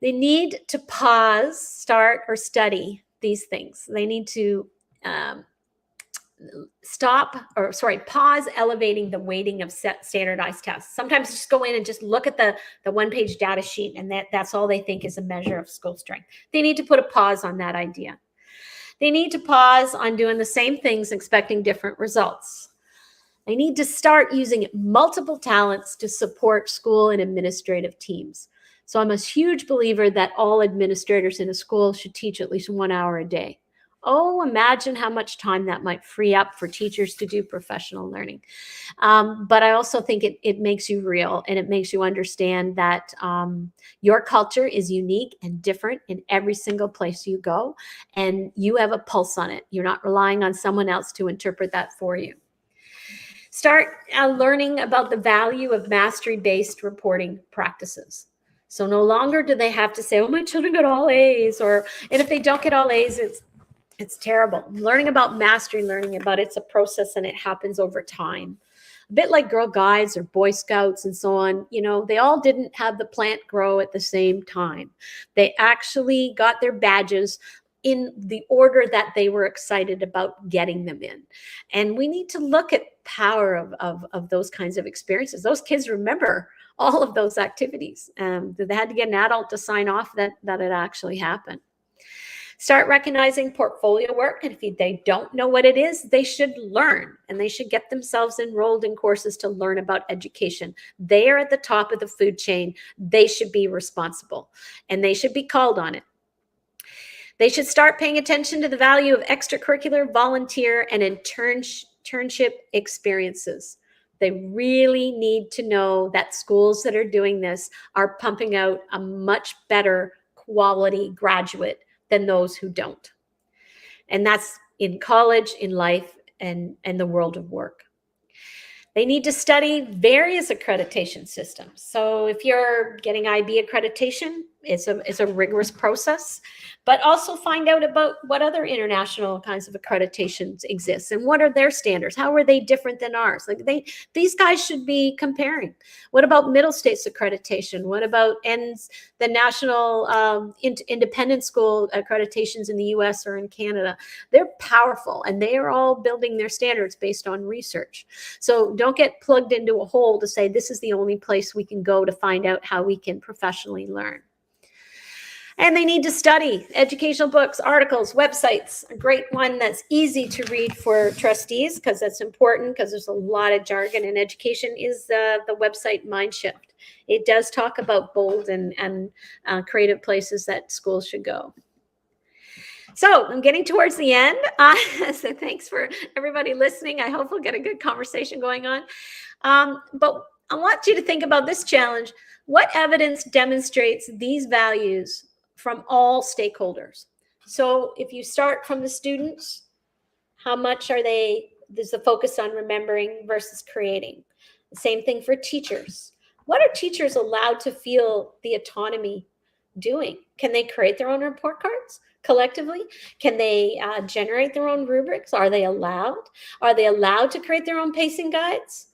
They need to pause, start, or study these things. They need to pause elevating the weighting of standardized tests. Sometimes just go in and just look at the one-page data sheet, and that's all they think is a measure of school strength. They need to put a pause on that idea. They need to pause on doing the same things, expecting different results. They need to start using multiple talents to support school and administrative teams. So I'm a huge believer that all administrators in a school should teach at least 1 hour a day. Oh, imagine how much time that might free up for teachers to do professional learning. But I also think it makes you real, and it makes you understand that your culture is unique and different in every single place you go, and you have a pulse on it. You're not relying on someone else to interpret that for you. Start learning about the value of mastery-based reporting practices. So no longer do they have to say, oh, my children got all A's, and if they don't get all A's, it's terrible. Learning about mastery, learning about it's a process and it happens over time. A bit like Girl Guides or Boy Scouts and so on, they all didn't have the plant grow at the same time. They actually got their badges in the order that they were excited about getting them in. And we need to look at power of those kinds of experiences. Those kids remember all of those activities. They had to get an adult to sign off that it actually happened. Start recognizing portfolio work. And if they don't know what it is, they should learn, and they should get themselves enrolled in courses to learn about education. They are at the top of the food chain. They should be responsible, and they should be called on it. They should start paying attention to the value of extracurricular, volunteer, and internship experiences. They really need to know that schools that are doing this are pumping out a much better quality graduate than those who don't. And that's in college, in life, and the world of work. They need to study various accreditation systems. So if you're getting IB accreditation, it's a rigorous process, but also find out about what other international kinds of accreditations exist and what are their standards. How are they different than ours? These guys should be comparing. What about middle states accreditation? What about the national independent school accreditations in the US or in Canada? They're powerful, and they are all building their standards based on research. So don't get plugged into a hole to say this is the only place we can go to find out how we can professionally learn. And they need to study educational books, articles, websites. A great one that's easy to read for trustees, because that's important, because there's a lot of jargon in education, is the website Mindshift. It does talk about bold and creative places that schools should go. So I'm getting towards the end. So thanks for everybody listening. I hope we'll get a good conversation going on. But I want you to think about this challenge. What evidence demonstrates these values from all stakeholders? So if you start from the students, how much are they there's a focus on remembering versus creating. The same thing for teachers. What are teachers allowed to feel the autonomy doing? Can they create their own report cards collectively? Can they generate their own rubrics? Are they allowed? Are they allowed to create their own pacing guides?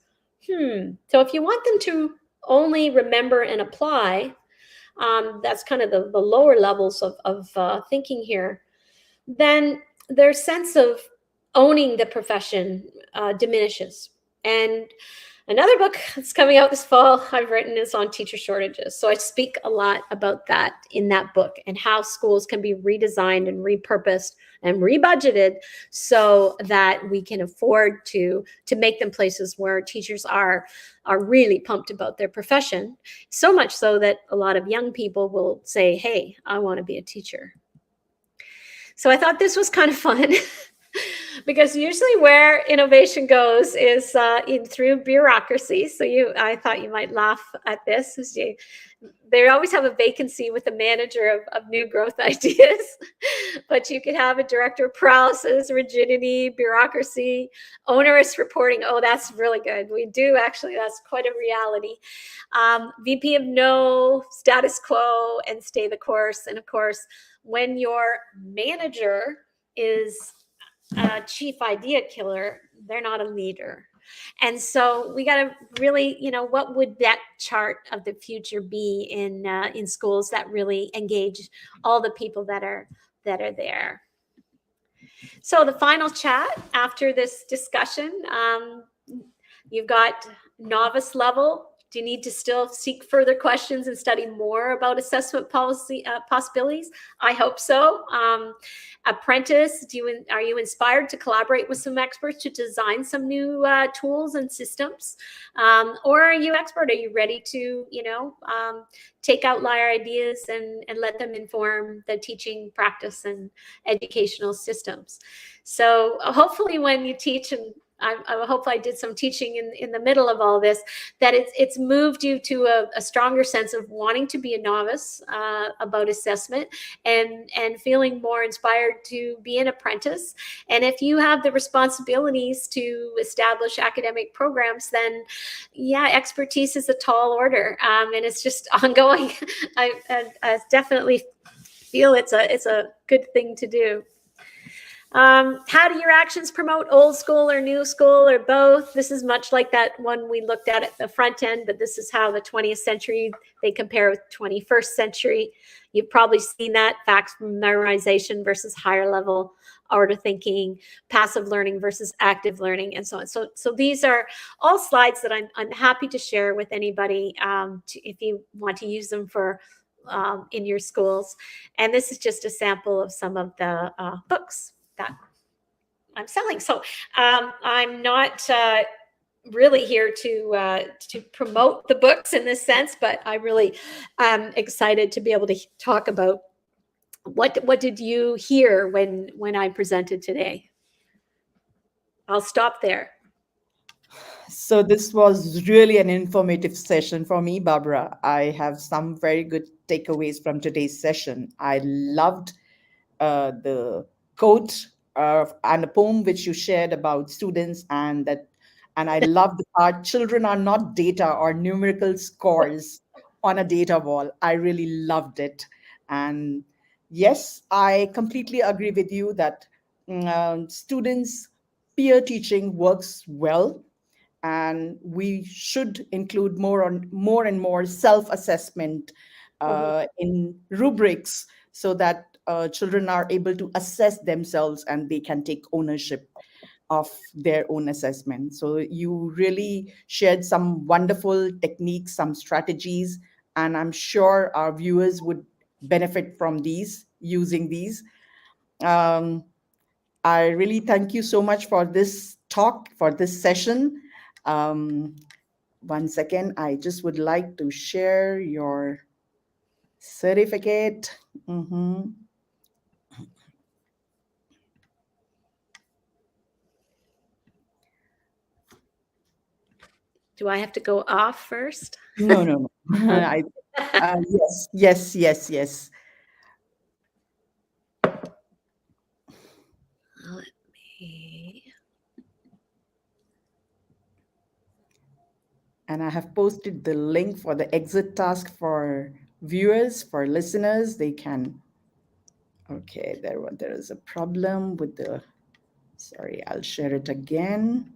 So if you want them to only remember and apply, that's kind of the lower levels of thinking here, then their sense of owning the profession diminishes. And another book that's coming out this fall I've written is on teacher shortages. So I speak a lot about that in that book, and how schools can be redesigned and repurposed and rebudgeted so that we can afford to make them places where teachers are really pumped about their profession. So much so that a lot of young people will say, hey, I want to be a teacher. So I thought this was kind of fun. Because usually where innovation goes is through bureaucracy. So I thought you might laugh at this. They always have a vacancy with the manager of new growth ideas, but you could have a director of paralysis, rigidity, bureaucracy, onerous reporting. Oh, that's really good. We do actually, that's quite a reality. VP of no, status quo, and stay the course. And of course, when your manager is chief idea killer, they're not a leader. And so we got to really, what would that chart of the future be in schools that really engage all the people that are there. So the final chat after this discussion, you've got novice level. Do you need to still seek further questions and study more about assessment policy possibilities? I hope so. Apprentice, are you inspired to collaborate with some experts to design some new tools and systems? Or are you expert? Are you ready to, take outlier ideas and let them inform the teaching practice and educational systems? So hopefully when you teach, and I hope I did some teaching in the middle of all this, that it's moved you to a stronger sense of wanting to be a novice about assessment and feeling more inspired to be an apprentice. And if you have the responsibilities to establish academic programs, then yeah, expertise is a tall order, and it's just ongoing. I definitely feel it's a good thing to do. How do your actions promote old school or new school or both? This is much like that one we looked at the front end, but this is how the 20th century, they compare with 21st century. You've probably seen that, facts memorization versus higher level order thinking, passive learning versus active learning, and so on. So these are all slides that I'm happy to share with anybody if you want to use them for in your schools. And this is just a sample of some of the books that I'm selling. So I'm not really here to promote the books in this sense, but I really am excited to be able to talk about what did you hear when I presented today. I'll stop there. So this was really an informative session for me, Barbara. I have some very good takeaways from today's session. I loved the quote and a poem which you shared about students, and I love the part, children are not data or numerical scores on a data wall. I really loved it. And yes, I completely agree with you that students peer teaching works well, and we should include more and more self-assessment in rubrics, so that children are able to assess themselves and they can take ownership of their own assessment. So you really shared some wonderful techniques, some strategies, and I'm sure our viewers would benefit from using these. um, I really thank you so much for this talk, for this session. um, 1 second, I just would like to share your certificate. Mhm. Do I have to go off first? No, no, no. Yes, yes, yes, yes. Let me. And I have posted the link for the exit task for viewers, for listeners. They can, okay, there is a problem with the, sorry, I'll share it again.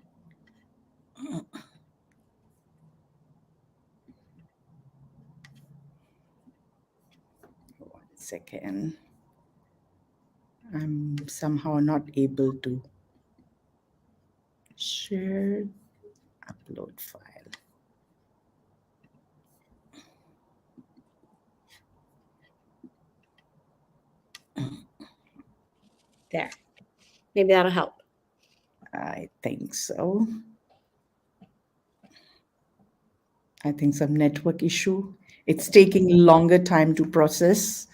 One second. I'm somehow not able to share upload file. There. Maybe that'll help. I think so. I think some network issue. It's taking longer time to process.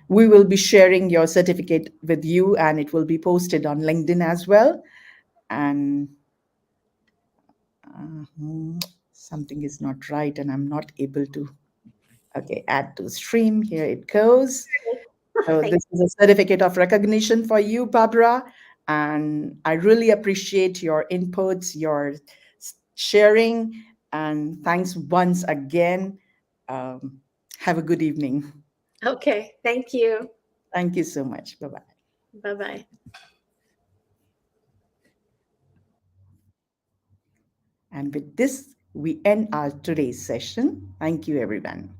We will be sharing your certificate with you, and it will be posted on LinkedIn as well. And something is not right, and I'm not able to. Okay, add to stream. Here it goes. So Thank this is a certificate of recognition for you, Barbara, and I really appreciate your inputs, your sharing, and thanks once again. Have a good evening. Okay. Thank you. Thank you so much. Bye bye. Bye bye. And with this, we end our today's session. Thank you, everyone.